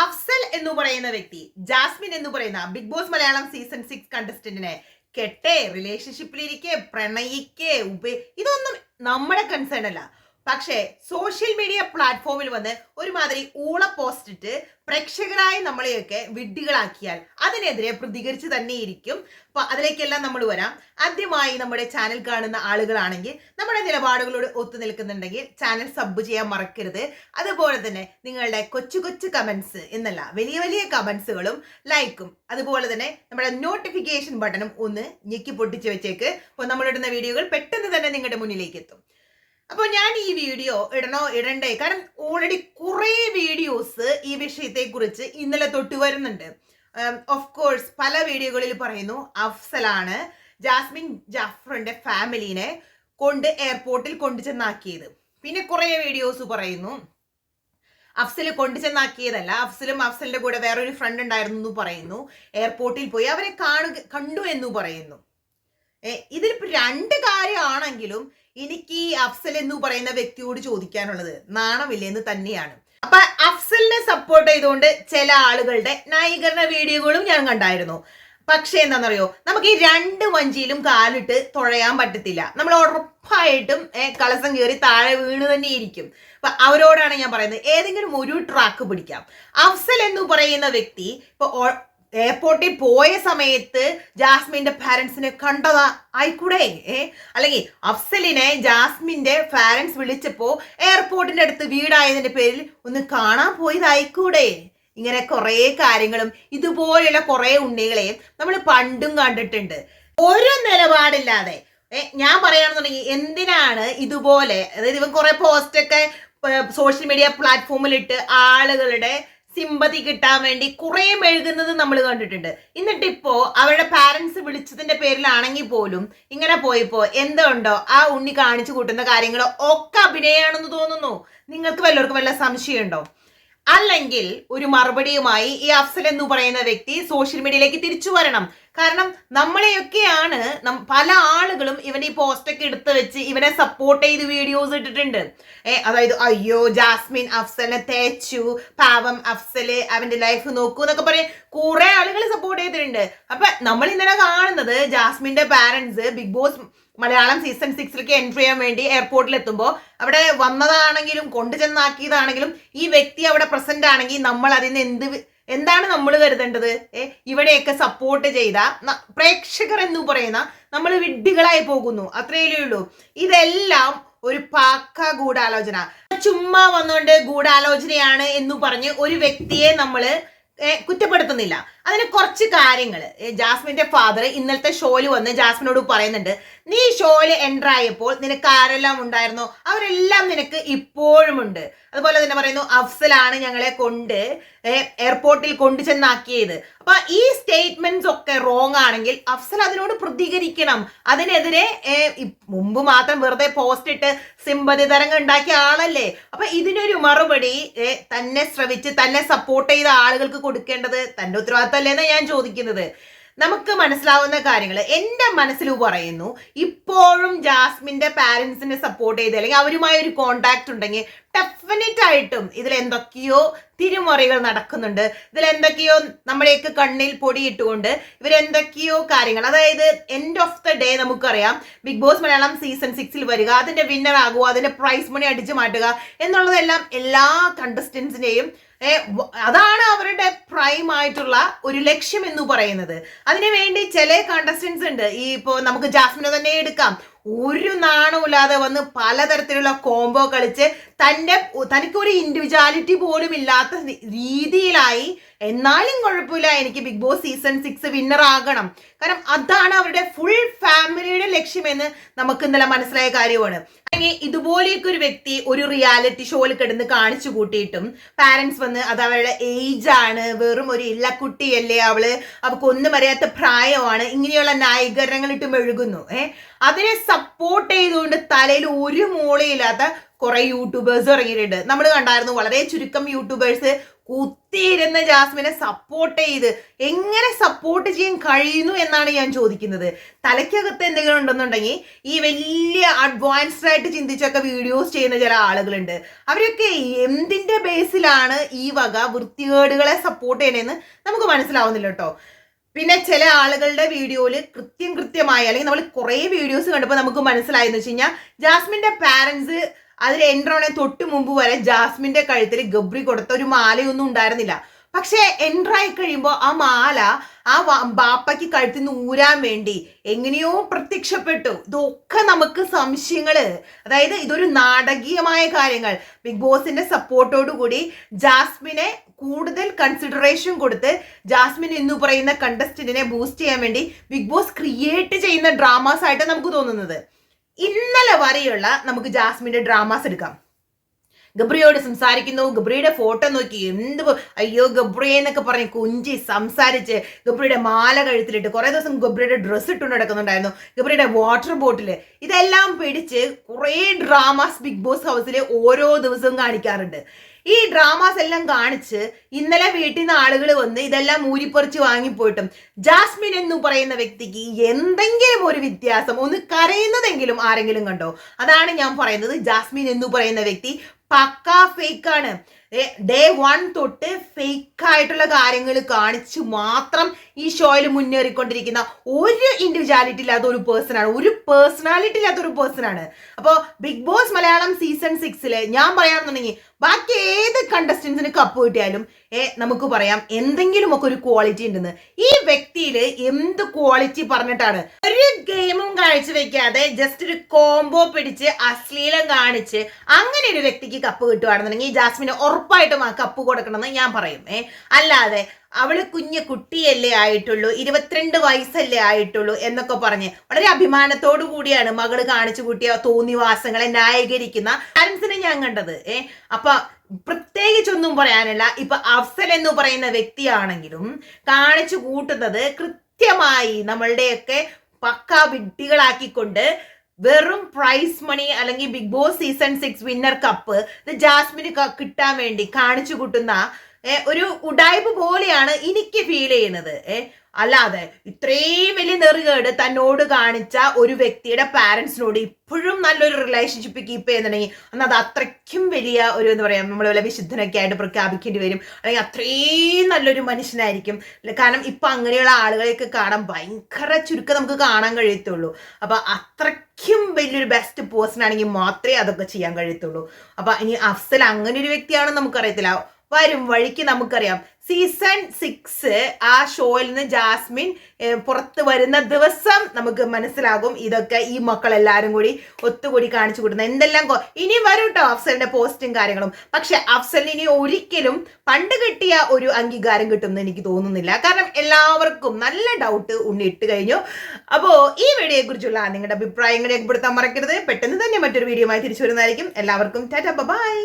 അഫ്സൽ എന്ന് പറയുന്ന വ്യക്തി ജാസ്മിൻ എന്ന് പറയുന്ന ബിഗ് ബോസ് മലയാളം സീസൺ 6 കണ്ടസ്റ്റന്റിനെ കെട്ടെ, റിലേഷൻഷിപ്പിലിരിക്കെ, പ്രണയിക്കെ, ഇതൊന്നും നമ്മുടെ കൺസേൺ അല്ല. പക്ഷേ സോഷ്യൽ മീഡിയ പ്ലാറ്റ്ഫോമിൽ വന്ന് ഒരുമാതിരി ഊള പോസ്റ്റ് ഇട്ട് പ്രേക്ഷകരായ നമ്മളെയൊക്കെ വിഡ്ഢികളാക്കിയാൽ അതിനെതിരെ പ്രതികരിച്ച് തന്നെയിരിക്കും. അപ്പൊ അതിലേക്കെല്ലാം നമ്മൾ വരാം. ആദ്യമായി നമ്മുടെ ചാനൽ കാണുന്ന ആളുകളാണെങ്കിൽ നമ്മുടെ നിലപാടുകളോട് ഒത്തു നിൽക്കുന്നുണ്ടെങ്കിൽ ചാനൽ സബ് ചെയ്യാൻ മറക്കരുത്. അതുപോലെ തന്നെ നിങ്ങളുടെ കൊച്ചു കൊച്ചു കമന്റ്സ് എന്നല്ല, വലിയ വലിയ കമന്റ്സുകളും ലൈക്കും അതുപോലെ തന്നെ നമ്മുടെ നോട്ടിഫിക്കേഷൻ ബട്ടണും ഒന്ന് ഞെക്കി പൊട്ടിച്ച് വെച്ചേക്ക്. അപ്പോൾ നമ്മളിടുന്ന വീഡിയോകൾ പെട്ടെന്ന് തന്നെ നിങ്ങളുടെ മുന്നിലേക്ക് എത്തും. അപ്പോൾ ഞാൻ ഈ വീഡിയോ ഇടണോ ഇടണ്ടേ, കാരണം ഓൾറെഡി കുറേ വീഡിയോസ് ഈ വിഷയത്തെ കുറിച്ച് ഇന്നലെ തൊട്ട് വരുന്നുണ്ട്. ഓഫ് കോഴ്സ് പല വീഡിയോകളിൽ പറയുന്നു അഫ്സലാണ് ജാസ്മിൻ ജാഫറിന്റെ ഫാമിലിനെ കൊണ്ട് എയർപോർട്ടിൽ കൊണ്ടു ചെന്നാക്കിയത്. പിന്നെ കുറേ വീഡിയോസ് പറയുന്നു അഫ്സൽ കൊണ്ടു ചെന്നാക്കിയതല്ല, അഫ്സലും അഫ്സലിന്റെ കൂടെ വേറൊരു ഫ്രണ്ട് ഉണ്ടായിരുന്നു എന്ന് പറയുന്നു. എയർപോർട്ടിൽ പോയി അവരെ കണ്ടു എന്ന് പറയുന്നു. ഇതിലിപ്പോ രണ്ട് കാര്യമാണെങ്കിലും എനിക്ക് ഈ അഫ്സൽ എന്ന് പറയുന്ന വ്യക്തിയോട് ചോദിക്കാനുള്ളത് നാണമില്ലെന്ന് തന്നെയാണ്. അപ്പൊ അഫ്സലിനെ സപ്പോർട്ട് ചെയ്തുകൊണ്ട് ചില ആളുകളുടെ ന്യായീകരണ വീഡിയോകളും ഞാൻ കണ്ടായിരുന്നു. പക്ഷെ എന്താണെന്നറിയോ, നമുക്ക് ഈ രണ്ട് വഞ്ചിയിലും കാലിട്ട് തുഴയാൻ പറ്റത്തില്ല. നമ്മൾ ഉറപ്പായിട്ടും കളസം കയറി താഴെ വീണ് തന്നെ ഇരിക്കും. അപ്പൊ അവരോടാണ് ഞാൻ പറയുന്നത്, ഏതെങ്കിലും ഒരു ട്രാക്ക് പിടിക്കാം. അഫ്സൽ എന്ന് പറയുന്ന വ്യക്തി ഇപ്പൊ എയർപോർട്ടിൽ പോയ സമയത്ത് ജാസ്മിന്റെ പാരന്റ്സിനെ കണ്ടതാ ആയിക്കൂടെ? അല്ലെങ്കിൽ അഫ്സലിനെ ജാസ്മിന്റെ പാരന്റ്സ് വിളിച്ചപ്പോ എയർപോർട്ടിന്റെ അടുത്ത് വീടായതിന്റെ പേരിൽ ഒന്ന് കാണാൻ പോയതായിക്കൂടെ? ഇങ്ങനെ കുറെ കാര്യങ്ങളും ഇതുപോലെയുള്ള കുറെ ഉണ്ണികളെയും നമ്മൾ പണ്ടും കണ്ടിട്ടുണ്ട്. ഒരു നിലപാടില്ലാതെ ഞാൻ പറയുകയാണെന്നുണ്ടെങ്കിൽ എന്തിനാണ് ഇതുപോലെ, അതായത് ഇവൻ കുറെ പോസ്റ്റൊക്കെ സോഷ്യൽ മീഡിയ പ്ലാറ്റ്ഫോമിൽ ഇട്ട് ആളുകളുടെ സിമ്പതി കിട്ടാൻ വേണ്ടി കുറെ മെഴുകുന്നത് നമ്മൾ കണ്ടിട്ടുണ്ട്. എന്നിട്ടിപ്പോ അവരുടെ പാരന്റ്സ് വിളിച്ചതിന്റെ പേരിലാണെങ്കിൽ പോലും ഇങ്ങനെ പോയപ്പോ എന്തുകൊണ്ടോ ആ ഉണ്ണി കാണിച്ചു കൂട്ടുന്ന കാര്യങ്ങളോ ഒക്കെ അഭിനയാണെന്ന് തോന്നുന്നു. നിങ്ങൾക്ക് വല്ലവർക്കും വല്ല സംശയമുണ്ടോ? അല്ലെങ്കിൽ ഒരു മറുപടിയുമായി ഈ അഫ്സൽ എന്ന് പറയുന്ന വ്യക്തി സോഷ്യൽ മീഡിയയിലേക്ക് തിരിച്ചു വരണം. കാരണം നമ്മളെയൊക്കെയാണ് പല ആളുകളും ഇവന്റെ ഈ പോസ്റ്റൊക്കെ എടുത്ത് വെച്ച് ഇവനെ സപ്പോർട്ട് ചെയ്ത് വീഡിയോസ് ഇട്ടിട്ടുണ്ട്. അതായത് അയ്യോ ജാസ്മിൻ അഫ്സലിനെ തേച്ചു, പാവം അഫ്സല് അവന്റെ ലൈഫ് നോക്കൂ എന്നൊക്കെ പറയും കുറെ ആളുകൾ സപ്പോർട്ട് ചെയ്തിട്ടുണ്ട്. അപ്പൊ നമ്മൾ ഇന്നലെ കാണുന്നത് ജാസ്മിന്റെ parents Bigg Boss Malayalam season 6ലേക്ക് എൻട്രി ചെയ്യാൻ വേണ്ടി എയർപോർട്ടിൽ എത്തുമ്പോൾ അവിടെ വന്നതാണെങ്കിലും കൊണ്ടുചെന്നാക്കിയതാണെങ്കിലും ഈ വ്യക്തി അവിടെ പ്രസന്റ് ആണെങ്കിൽ നമ്മൾ അതിന് എന്താണ് നമ്മൾ കരുതേണ്ടത്? ഇവിടെയൊക്കെ സപ്പോർട്ട് ചെയ്ത പ്രേക്ഷകർ എന്ന് പറയുന്ന നമ്മൾ വിഡ്ഢികളായി പോകുന്നു, അത്രയേ ഉള്ളൂ. ഇതെല്ലാം ഒരു പാക്ക ഗൂഢാലോചന. ചുമ്മാ വന്നുകൊണ്ട് ഗൂഢാലോചനയാണ് എന്ന് പറഞ്ഞ് ഒരു വ്യക്തിയെ നമ്മള് കുറ്റപ്പെടുത്തുന്നില്ല. അതിന് കുറച്ച് കാര്യങ്ങൾ ജാസ്മിന്റെ ഫാദർ ഇന്നലത്തെ ഷോയിൽ വന്ന് ജാസ്മിനോട് പറയുന്നുണ്ട്, നീ ഷോയിൽ എൻ്റർ ആയപ്പോൾ നിനക്ക് ആരെല്ലാം ഉണ്ടായിരുന്നോ അവരെല്ലാം നിനക്ക് ഇപ്പോഴും ഉണ്ട്. അതുപോലെ തന്നെ പറയുന്നു അഫ്സലാണ് ഞങ്ങളെ കൊണ്ട് എയർപോർട്ടിൽ കൊണ്ടു ചെന്നാക്കിയത്. അപ്പൊ ഈ സ്റ്റേറ്റ്മെന്റ്സ് ഒക്കെ റോങ് ആണെങ്കിൽ അഫ്സൽ അതിനോട് പ്രതികരിക്കണം. അതിനെതിരെ മുമ്പ് മാത്രം വെറുതെ പോസ്റ്റ് ഇട്ട് സിമ്പതി തരംഗം ഉണ്ടാക്കിയ ആളല്ലേ. അപ്പൊ ഇതിനൊരു മറുപടി തന്നെ ശ്രവിച്ച് തന്നെ സപ്പോർട്ട് ചെയ്ത ആളുകൾക്ക് കൊടുക്കേണ്ടത് തന്റെ ഉത്തരവാദിത്തമല്ലേന്ന് ഞാൻ ചോദിക്കുന്നത്. നമുക്ക് മനസ്സിലാവുന്ന കാര്യങ്ങൾ എൻ്റെ മനസ്സിൽ പറയുന്നു, ഇപ്പോഴും ജാസ്മിന്റെ പാരന്റ്സിനെ സപ്പോർട്ട് ചെയ്ത് അല്ലെങ്കിൽ അവരുമായി ഒരു കോണ്ടാക്ട് ഉണ്ടെങ്കിൽ ഡെഫിനറ്റ് ആയിട്ടും ഇതിൽ എന്തൊക്കെയോ തിരുമറികൾ നടക്കുന്നുണ്ട്. ഇതിലെന്തൊക്കെയോ നമ്മുടെയൊക്കെ കണ്ണിൽ പൊടിയിട്ടുകൊണ്ട് ഇവരെന്തൊക്കെയോ കാര്യങ്ങൾ, അതായത് എൻഡ് ഓഫ് ദ ഡേ നമുക്കറിയാം ബിഗ് ബോസ് മലയാളം സീസൺ 6ൽ വരിക, അതിന്റെ വിന്നർ ആകുക, അതിന്റെ പ്രൈസ് മണി അടിച്ചു മാറ്റുക എന്നുള്ളതെല്ലാം എല്ലാ കണ്ടസ്റ്റൻസിന്റെയും അതാണ് അവരുടെ പ്രൈം ആയിട്ടുള്ള ഒരു ലക്ഷ്യം എന്ന് പറയുന്നത്. അതിനുവേണ്ടി ചില കണ്ടസ്റ്റൻസ് ഉണ്ട്. ഈ ഇപ്പോ നമുക്ക് ജാസ്മിനെ തന്നെ എടുക്കാം, ഒരു നാണമില്ലാതെ വന്ന് പലതരത്തിലുള്ള കോംബോ കളിച്ച് തനിക്കൊരു ഇൻഡിവിജ്വാലിറ്റി പോലും ഇല്ലാത്ത രീതിയിലായി എന്നാലും കുഴപ്പമില്ല എനിക്ക് ബിഗ് ബോസ് സീസൺ 6 വിന്നർ ആകണം, കാരണം അതാണ് അവരുടെ ഫുൾ ഫാമിലിയുടെ ലക്ഷ്യമെന്ന് നമുക്ക് ഇന്നലെ മനസ്സിലായ കാര്യമാണ്. അല്ലെങ്കിൽ ഇതുപോലെയൊക്കെ ഒരു വ്യക്തി ഒരു റിയാലിറ്റി ഷോയിൽ കിടന്ന് കാണിച്ചു കൂട്ടിയിട്ടും പാരന്റ്സ് വന്ന് അത് അവരുടെ ഏജ് ആണ്, വെറും ഒരു ഇല്ലക്കുട്ടിയല്ലേ അവൾക്ക് ഒന്നും അറിയാത്ത പ്രായമാണ്, ഇങ്ങനെയുള്ള ന്യായീകരണങ്ങൾ ഇട്ട് മെഴുകുന്നു. അതിനെ സപ്പോർട്ട് ചെയ്തുകൊണ്ട് തലയിൽ ഒരു മൂളയില്ലാത്ത കുറെ യൂട്യൂബേഴ്സ് ഇറങ്ങിയിട്ടുണ്ട്. നമ്മൾ കണ്ടായിരുന്നു, വളരെ ചുരുക്കം യൂട്യൂബേഴ്സ് കുത്തിയിരുന്ന് ജാസ്മിനെ സപ്പോർട്ട് ചെയ്ത് എങ്ങനെ സപ്പോർട്ട് ചെയ്യാൻ കഴിയുന്നു എന്നാണ് ഞാൻ ചോദിക്കുന്നത്. തലയ്ക്കകത്ത് എന്തെങ്കിലും ഉണ്ടെന്നുണ്ടെങ്കിൽ ഈ വലിയ അഡ്വാൻസ്ഡ് ആയിട്ട് ചിന്തിച്ചൊക്കെ വീഡിയോസ് ചെയ്യുന്ന ചില ആളുകളുണ്ട്. അവരൊക്കെ എന്തിന്റെ ബേസിലാണ് ഈ വക വൃത്തികേടുകളെ സപ്പോർട്ട് ചെയ്യണേന്ന് നമുക്ക് മനസ്സിലാവുന്നില്ല കേട്ടോ. പിന്നെ ചില ആളുകളുടെ വീഡിയോയില് കൃത്യമായി, അല്ലെങ്കിൽ നമ്മൾ കുറെ വീഡിയോസ് കണ്ടപ്പോൾ നമുക്ക് മനസ്സിലായെന്ന് വെച്ച് കഴിഞ്ഞാൽ ജാസ്മിന്റെ പാരന്റ്സ് അതിൽ എൻട്രോണെ തൊട്ട് മുമ്പ് വരെ ജാസ്മിന്റെ കഴുത്തിൽ ഗബ്രി കൊടുത്ത ഒരു മാലയൊന്നും ഉണ്ടായിരുന്നില്ല. പക്ഷെ എൻട്രായി കഴിയുമ്പോൾ ആ മാല ആ ബാപ്പയ്ക്ക് കഴുത്തിൽ നിന്ന് ഊരാൻ വേണ്ടി എങ്ങനെയോ പ്രത്യക്ഷപ്പെട്ടു. ഇതൊക്കെ നമുക്ക് സംശയങ്ങള്, അതായത് ഇതൊരു നാടകീയമായ കാര്യങ്ങൾ. ബിഗ് ബോസിന്റെ സപ്പോർട്ടോടു കൂടി ജാസ്മിനെ കൂടുതൽ കൺസിഡറേഷൻ കൊടുത്ത് ജാസ്മിൻ എന്ന് പറയുന്ന കണ്ടസ്റ്റന്റിനെ ബൂസ്റ്റ് ചെയ്യാൻ വേണ്ടി ബിഗ് ബോസ് ക്രിയേറ്റ് ചെയ്യുന്ന ഡ്രാമാസ് ആയിട്ട് നമുക്ക് തോന്നുന്നത്. ഇന്നലെ വരെയുള്ള നമുക്ക് ജാസ്മിന്റെ ഡ്രാമാസ് എടുക്കാം. ഗബ്രിയോട് സംസാരിക്കുന്നു, ഗബ്രിയുടെ ഫോട്ടോ നോക്കി എന്ത് അയ്യോ ഗബ്രിയെ എന്നൊക്കെ പറഞ്ഞ് കുഞ്ചി സംസാരിച്ച് ഗബ്രിയുടെ മാല കഴുത്തിലിട്ട് കുറെ ദിവസം ഗബ്രിയുടെ ഡ്രസ്സ് ഇട്ടുകൊണ്ട് നടക്കുന്നുണ്ടായിരുന്നു, ഗബ്രിയുടെ വാട്ടർ ബോട്ടിൽ, ഇതെല്ലാം പിടിച്ച് കുറേ ഡ്രാമാസ് ബിഗ് ബോസ് ഹൗസിൽ ഓരോ ദിവസവും കാണിക്കാറുണ്ട്. ഈ ഡ്രാമാസ് എല്ലാം കാണിച്ച് ഇന്നലെ വീട്ടിൽ നിന്ന് ആളുകൾ വന്ന് ഇതെല്ലാം ഊരിപ്പറിച്ച് വാങ്ങിപ്പോയിട്ടും ജാസ്മിൻ എന്ന് പറയുന്ന വ്യക്തിക്ക് എന്തെങ്കിലും ഒരു വ്യത്യാസം, ഒന്ന് കരയുന്നതെങ്കിലും ആരെങ്കിലും കണ്ടോ? അതാണ് ഞാൻ പറയുന്നത്. ജാസ്മിൻ എന്ന് പറയുന്ന വ്യക്തി പക്കാ ഫേക്കാണ്. ഡേ 1 തൊട്ട് ഫേക്ക് ആയിട്ടുള്ള കാര്യങ്ങൾ കാണിച്ചു മാത്രം ഈ ഷോയിൽ മുന്നേറിക്കൊണ്ടിരിക്കുന്ന ഒരു ഇൻഡിവിജ്വാലിറ്റി ഇല്ലാത്ത ഒരു പേഴ്സണാണ്, ഒരു പേഴ്സണാലിറ്റി ഇല്ലാത്ത ഒരു പേഴ്സണാണ്. അപ്പോൾ ബിഗ് ബോസ് മലയാളം സീസൺ 6 ഞാൻ പറയാണെന്നുണ്ടെങ്കിൽ ബാക്കി ഏത് കണ്ടസ്റ്റൻസിന് കപ്പ് കിട്ടിയാലും നമുക്ക് പറയാം എന്തെങ്കിലുമൊക്കെ ഒരു ക്വാളിറ്റി ഉണ്ടെന്ന്. ഈ വ്യക്തിയിൽ എന്ത് ക്വാളിറ്റി പറഞ്ഞിട്ടാണ്? ഒരു ഗെയിമും കാഴ്ചവെക്കാതെ ജസ്റ്റ് ഒരു കോംബോ പിടിച്ച് അശ്ലീലം കാണിച്ച് അങ്ങനെ ഒരു വ്യക്തിക്ക് കപ്പ് കിട്ടുവാണെന്നുണ്ടെങ്കിൽ ജാസ്മിന് ഉറപ്പായിട്ടും ആ കപ്പ് കൊടുക്കണമെന്ന് ഞാൻ പറയും. അല്ലാതെ അവള് കുട്ടിയല്ലേ ആയിട്ടുള്ളൂ, 22 വയസ്സല്ലേ ആയിട്ടുള്ളൂ എന്നൊക്കെ പറഞ്ഞ് വളരെ അഭിമാനത്തോടു കൂടിയാണ് മകള് കാണിച്ചു കൂട്ടിയ തോന്നിവാസങ്ങളെ ന്യായീകരിക്കുന്ന പാരന്റ്സിനെ ഞാൻ കണ്ടത്. അപ്പൊ പ്രത്യേകിച്ചൊന്നും പറയാനില്ല. ഇപ്പൊ അഫ്സൽ എന്ന് പറയുന്ന വ്യക്തിയാണെങ്കിലും കാണിച്ചു കൂട്ടുന്നത് കൃത്യമായി നമ്മളുടെയൊക്കെ പക്കാ വിഡ്ഢികളാക്കിക്കൊണ്ട് വെറും പ്രൈസ് മണി അല്ലെങ്കിൽ Bigg Boss season 6 winner cup ഇത് ജാസ്മിന് കിട്ടാൻ വേണ്ടി കാണിച്ചു കൂട്ടുന്ന ഒരു ഉഡായ്പ പോലെയാണ് എനിക്ക് ഫീൽ ചെയ്യുന്നത്. അല്ലാതെ ഇത്രയും വലിയ നെറുകേട് തന്നോട് കാണിച്ച ഒരു വ്യക്തിയുടെ പാരന്റ്സിനോട് ഇപ്പോഴും നല്ലൊരു റിലേഷൻഷിപ്പ് കീപ്പ് ചെയ്യുന്നുണ്ടെങ്കിൽ അന്ന് അത് അത്രയ്ക്കും വലിയ ഒരു എന്താ പറയാ, നമ്മൾ വല്ല വിശുദ്ധനൊക്കെ ആയിട്ട് പ്രഖ്യാപിക്കേണ്ടി വരും, അല്ലെങ്കിൽ അത്രയും നല്ലൊരു മനുഷ്യനായിരിക്കും. കാരണം ഇപ്പൊ അങ്ങനെയുള്ള ആളുകളെയൊക്കെ കാണാൻ ഭയങ്കര ചുരുക്കം നമുക്ക് കാണാൻ കഴിയത്തുള്ളൂ. അപ്പൊ അത്രയ്ക്കും വലിയൊരു ബെസ്റ്റ് പേഴ്സൺ ആണെങ്കിൽ മാത്രമേ അതൊക്കെ ചെയ്യാൻ കഴിയത്തുള്ളൂ. അപ്പൊ ഇനി അഫ്സൽ അങ്ങനെ ഒരു വ്യക്തിയാണെന്ന് നമുക്കറിയത്തില്ല. വരും വഴിക്ക് നമുക്കറിയാം സീസൺ 6 ആ ഷോയിൽ നിന്ന് ജാസ്മിൻ പുറത്ത് വരുന്ന ദിവസം നമുക്ക് മനസ്സിലാകും ഇതൊക്കെ ഈ മക്കളെല്ലാരും കൂടി ഒത്തുകൂടി കാണിച്ചു കൊടുക്കുന്ന എന്തെല്ലാം ഇനി വരും കേട്ടോ അഫ്സലിന്റെ പോസ്റ്റും കാര്യങ്ങളും. പക്ഷെ അഫ്സലിന് ഇനി ഒരിക്കലും പണ്ട് കിട്ടിയ ഒരു അംഗീകാരം കിട്ടുമെന്ന് എനിക്ക് തോന്നുന്നില്ല. കാരണം എല്ലാവർക്കും നല്ല ഡൗട്ട് ഉണ്ണിട്ട് കഴിഞ്ഞു. അപ്പോ ഈ വീഡിയോയെ കുറിച്ചുള്ള നിങ്ങളുടെ അഭിപ്രായങ്ങൾ രേഖപ്പെടുത്താൻ മറക്കരുത്. പെട്ടെന്ന് തന്നെ മറ്റൊരു വീഡിയോയുമായി തിരിച്ചു വരുന്നതായിരിക്കും. എല്ലാവർക്കും ടാറ്റാ ബൈ.